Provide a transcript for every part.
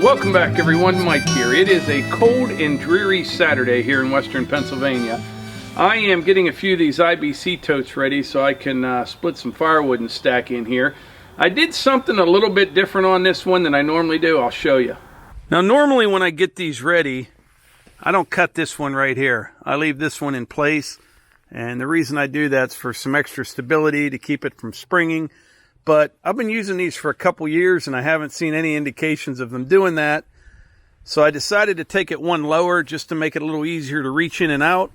Welcome back everyone, Mike here. It is a cold and dreary Saturday here in western Pennsylvania. I am getting a few of these IBC totes ready so I can split some firewood and stack in here. I did something a little bit different on this one than I normally do. I'll show you. Now normally when I get these ready, I don't cut this one right here. I leave this one in place, and the reason I do that's for some extra stability to keep it from springing. But I've been using these for a couple years and I haven't seen any indications of them doing that. So I decided to take it one lower just to make it a little easier to reach in and out.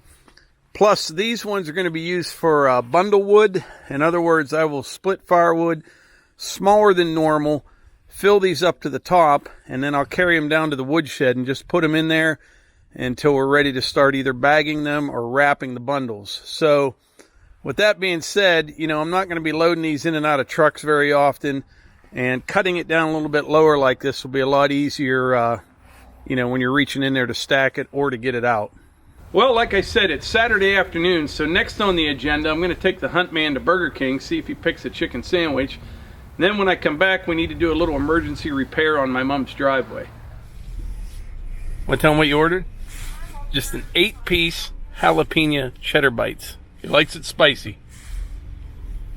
Plus these ones are going to be used for bundle wood. In other words, I will split firewood smaller than normal, fill these up to the top, and then I'll carry them down to the woodshed and just put them in there until we're ready to start either bagging them or wrapping the bundles. So with that being said, you know, I'm not going to be loading these in and out of trucks very often, and cutting it down a little bit lower like this will be a lot easier, you know, when you're reaching in there to stack it or to get it out. Well, like I said, it's Saturday afternoon, so next on the agenda, I'm going to take the hunt man to Burger King, see if he picks a chicken sandwich. And then when I come back, we need to do a little emergency repair on my mom's driveway. Want to tell him what you ordered? Just an 8-piece jalapeno cheddar bites. He likes it spicy.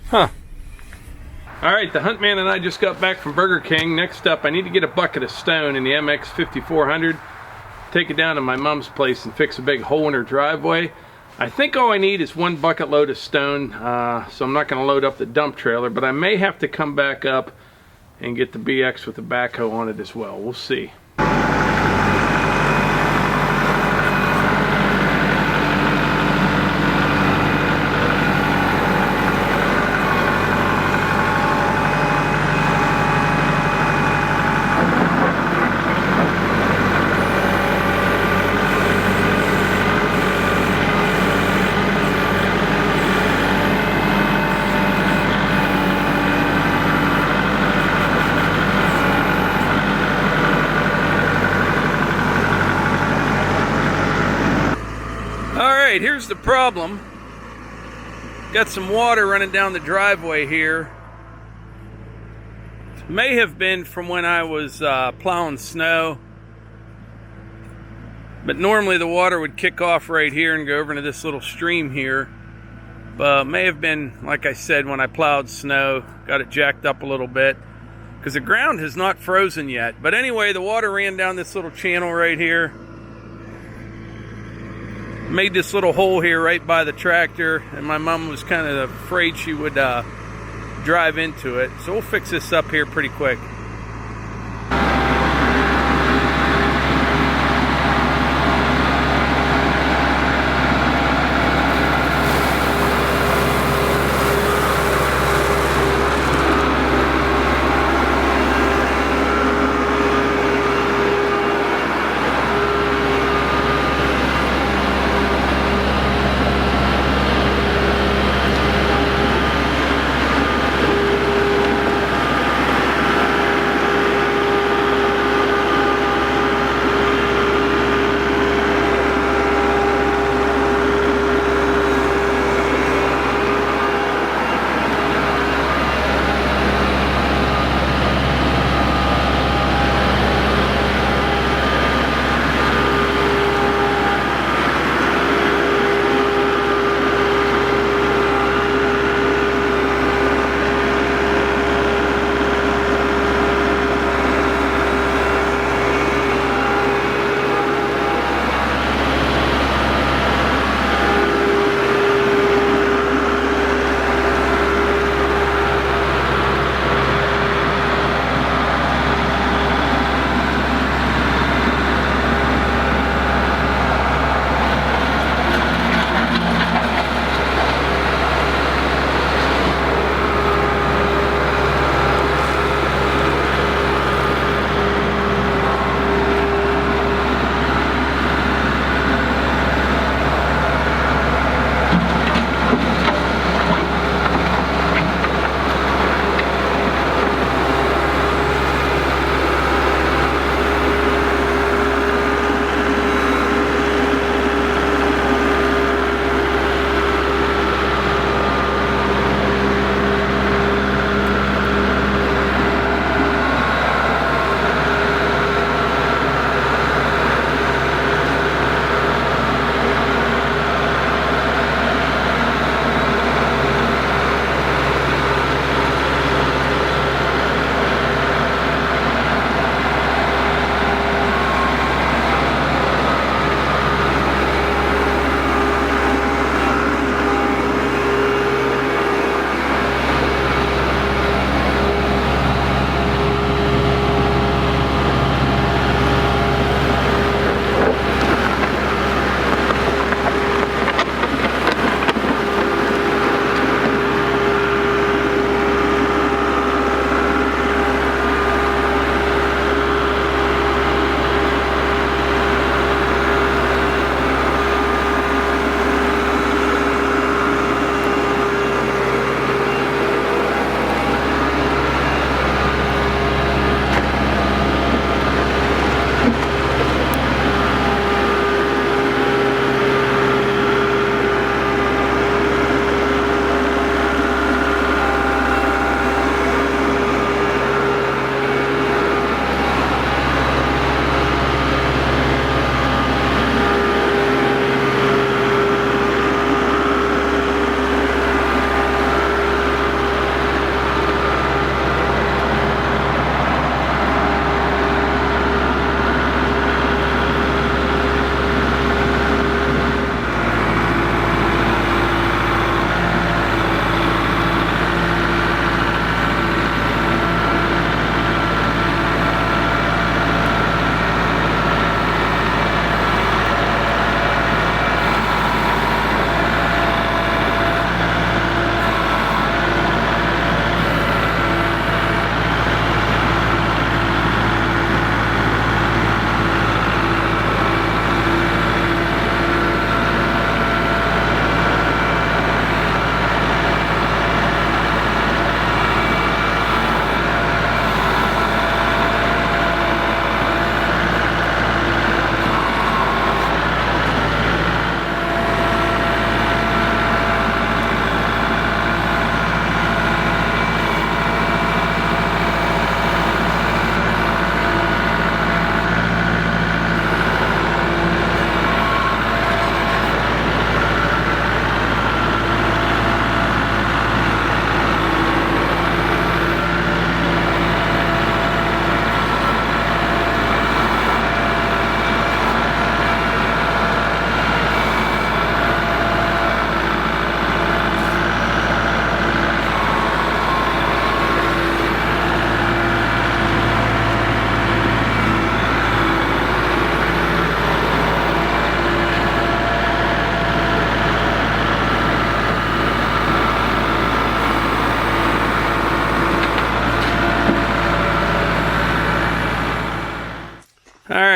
Huh. Alright, the hunt man and I just got back from Burger King. Next up, I need to get a bucket of stone in the MX 5400. Take it down to my mom's place and fix a big hole in her driveway. I think all I need is one bucket load of stone, so I'm not going to load up the dump trailer, but I may have to come back up and get the BX with the backhoe on it as well. We'll see. Here's the problem. Got some water running down the driveway here. It may have been from when I was plowing snow, but normally the water would kick off right here and go over into this little stream here. But may have been, like I said, when I plowed snow, got it jacked up a little bit because the ground has not frozen yet. But anyway, the water ran down this little channel right here. made this little hole here right by the tractor, and my mom was kind of afraid she would drive into it. So we'll fix this up here pretty quick.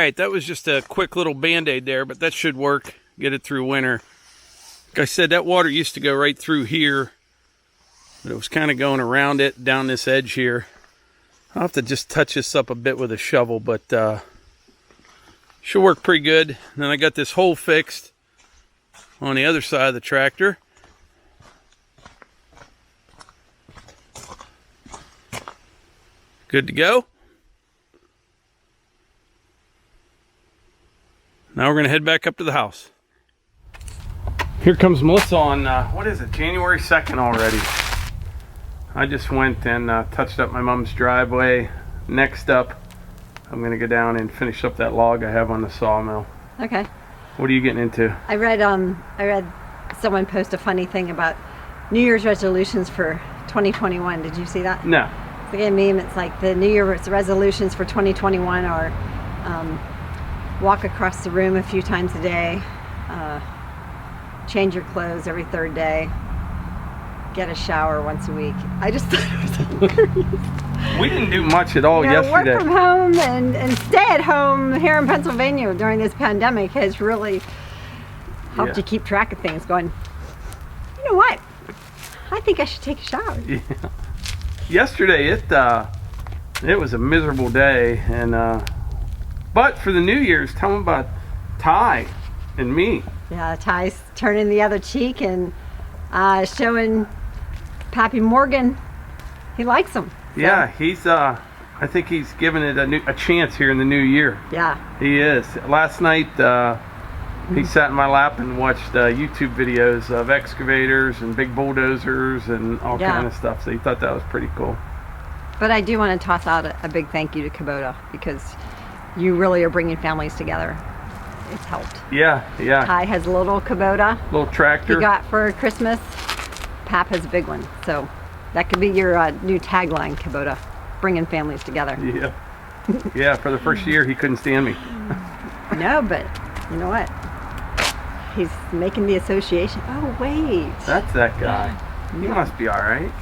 Alright, that was just a quick little band-aid there, but that should work. Get it through winter. Like I said, that water used to go right through here, but it was kind of going around it, down this edge here. I'll have to just touch this up a bit with a shovel, but should work pretty good. And then I got this hole fixed on the other side of the tractor. Good to go. Now we're going to head back up to the house. Here comes Melissa on, what is it, January 2nd already. I just went and touched up my mom's driveway. Next up, I'm going to go down and finish up that log I have on the sawmill. Okay. What are you getting into? I read someone post a funny thing about New Year's resolutions for 2021. Did you see that? No. It's like a meme. It's like the New Year's resolutions for 2021 are walk across the room a few times a day, change your clothes every third day, get a shower once a week. I just thought it was hilarious. We didn't do much at all yesterday. Work from home and stay at home here in Pennsylvania during this pandemic has really helped you keep track of things, going, you know what? I think I should take a shower. Yeah. Yesterday it was a miserable day, and but for the New Year's, tell them about Ty and me. Yeah, Ty's turning the other cheek and showing Pappy Morgan he likes him. So. Yeah, he's I think he's giving it a chance here in the new year. Yeah. He is. Last night he sat in my lap and watched YouTube videos of excavators and big bulldozers and all kind of stuff. So he thought that was pretty cool. But I do want to toss out a big thank you to Kubota, because you really are bringing families together. It's helped. Yeah, yeah. Ty has a little Kubota. Little tractor. He got for Christmas. Pap has a big one. So that could be your new tagline, Kubota. Bringing families together. Yeah. Yeah, for the first year he couldn't stand me. No, but you know what? He's making the association. Oh, wait. That's that guy. He must be all right.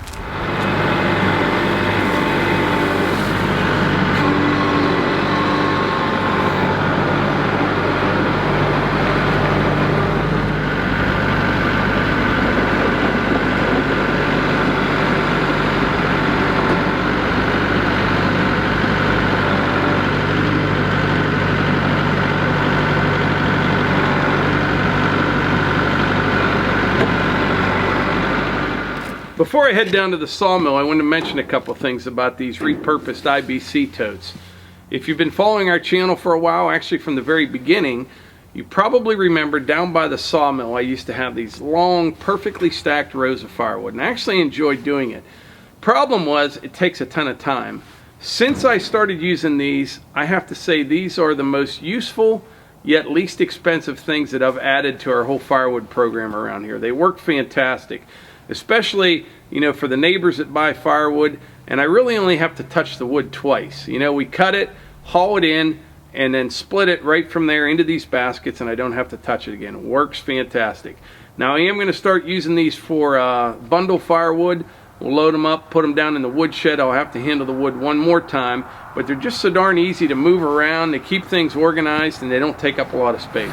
Before I head down to the sawmill, I want to mention a couple things about these repurposed IBC totes. If you've been following our channel for a while, actually from the very beginning, you probably remember down by the sawmill I used to have these long, perfectly stacked rows of firewood, and I actually enjoyed doing it. Problem was, it takes a ton of time. Since I started using these, I have to say these are the most useful yet least expensive things that I've added to our whole firewood program around here. They work fantastic, especially, you know, for the neighbors that buy firewood. And I really only have to touch the wood twice. You know, we cut it, haul it in, and then split it right from there into these baskets, and I don't have to touch it again. It works fantastic. Now I am going to start using these for bundle firewood. We'll load them up, put them down in the wood shed. I'll have to handle the wood one more time, but they're just so darn easy to move around. They keep things organized, and they don't take up a lot of space.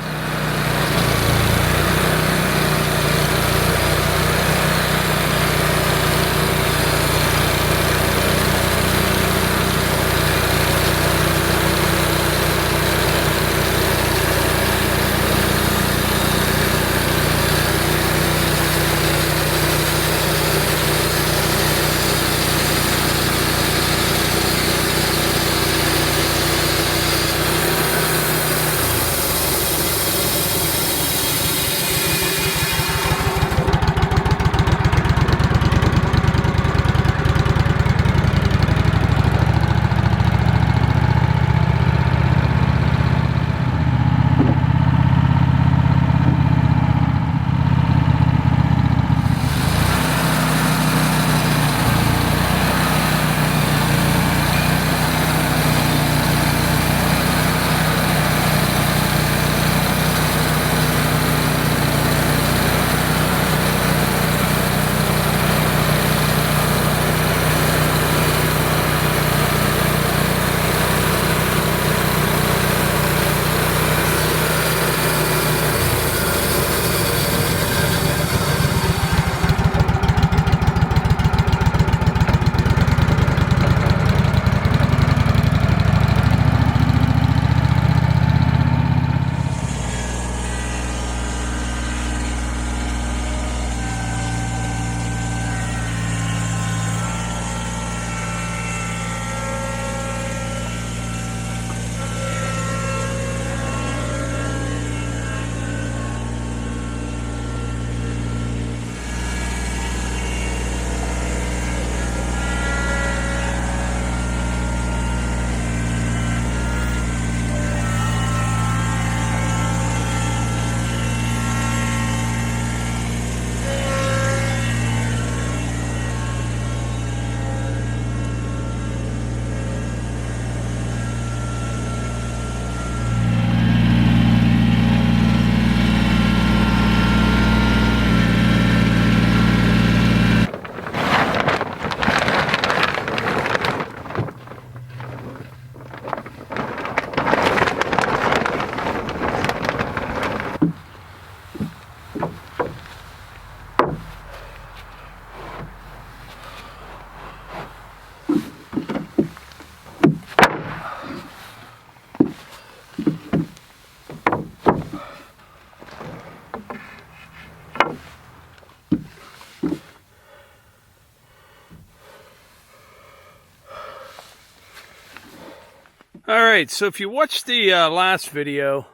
Alright, so if you watched the last video,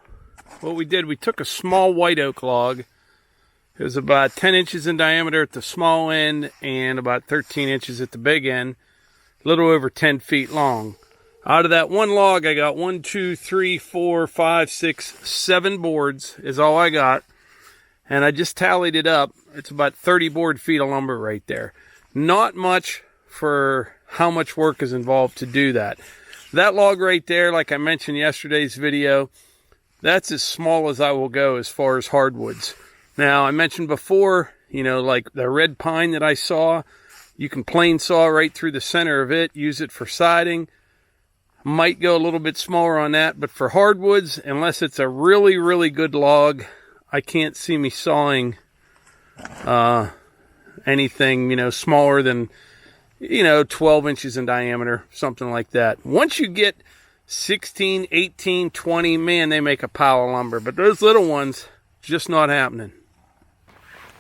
what we did, we took a small white oak log. It was about 10 inches in diameter at the small end and about 13 inches at the big end. A little over 10 feet long. Out of that one log, I got 1, 2, 3, 4, 5, 6, 7 boards is all I got. And I just tallied it up. It's about 30 board feet of lumber right there. Not much for how much work is involved to do that. That log right there, like I mentioned in yesterday's video, that's as small as I will go as far as hardwoods. Now, I mentioned before, you know, like the red pine that I saw, you can plane saw right through the center of it, use it for siding. Might go a little bit smaller on that, but for hardwoods, unless it's a really, really good log, I can't see me sawing anything, you know, smaller than, you know, 12 inches in diameter, something like that. Once you get 16, 18, 20, man, they make a pile of lumber. But those little ones, just not happening.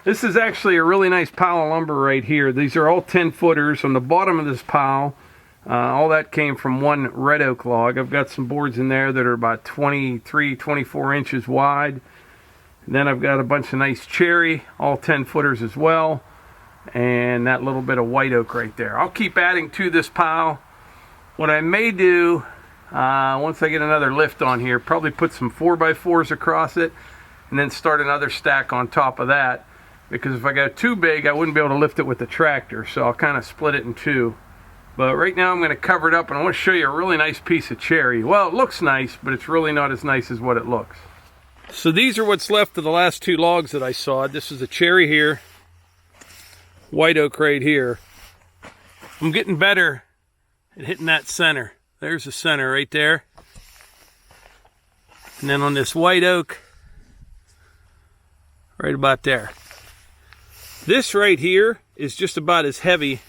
This is actually a really nice pile of lumber right here. These are all 10-footers. On the bottom of this pile, all that came from one red oak log. I've got some boards in there that are about 23, 24 inches wide. And then I've got a bunch of nice cherry, all 10-footers as well. And that little bit of white oak right there. I'll keep adding to this pile. What I may do, once I get another lift on here, probably put some 4x4s across it and then start another stack on top of that, because if I go too big I wouldn't be able to lift it with the tractor, so I'll kind of split it in two. But right now I'm going to cover it up, and I want to show you a really nice piece of cherry. Well, it looks nice, but it's really not as nice as what it looks. So these are what's left of the last two logs that I sawed. This is a cherry here, white oak right here. I'm getting better at hitting that center. There's the center right there. And then on this white oak, right about there. This right here is just about as heavy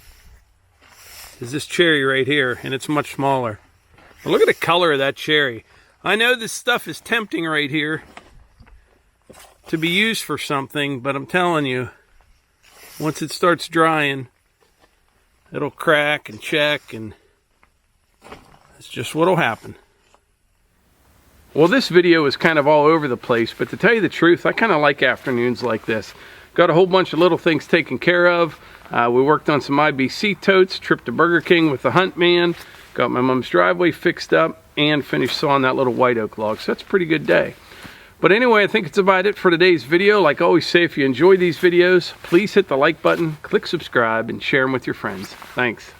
as this cherry right here, and it's much smaller. But look at the color of that cherry. I know this stuff is tempting right here to be used for something, but I'm telling you, once it starts drying, it'll crack and check, and that's just what'll happen. Well, this video is kind of all over the place, but to tell you the truth, I kind of like afternoons like this. Got a whole bunch of little things taken care of. We worked on some IBC totes, tripped to Burger King with the Hunt Man, got my mom's driveway fixed up, and finished sawing that little white oak log. So that's a pretty good day. But anyway, I think it's about it for today's video. Like I always say, if you enjoy these videos, please hit the like button, click subscribe, and share them with your friends. Thanks.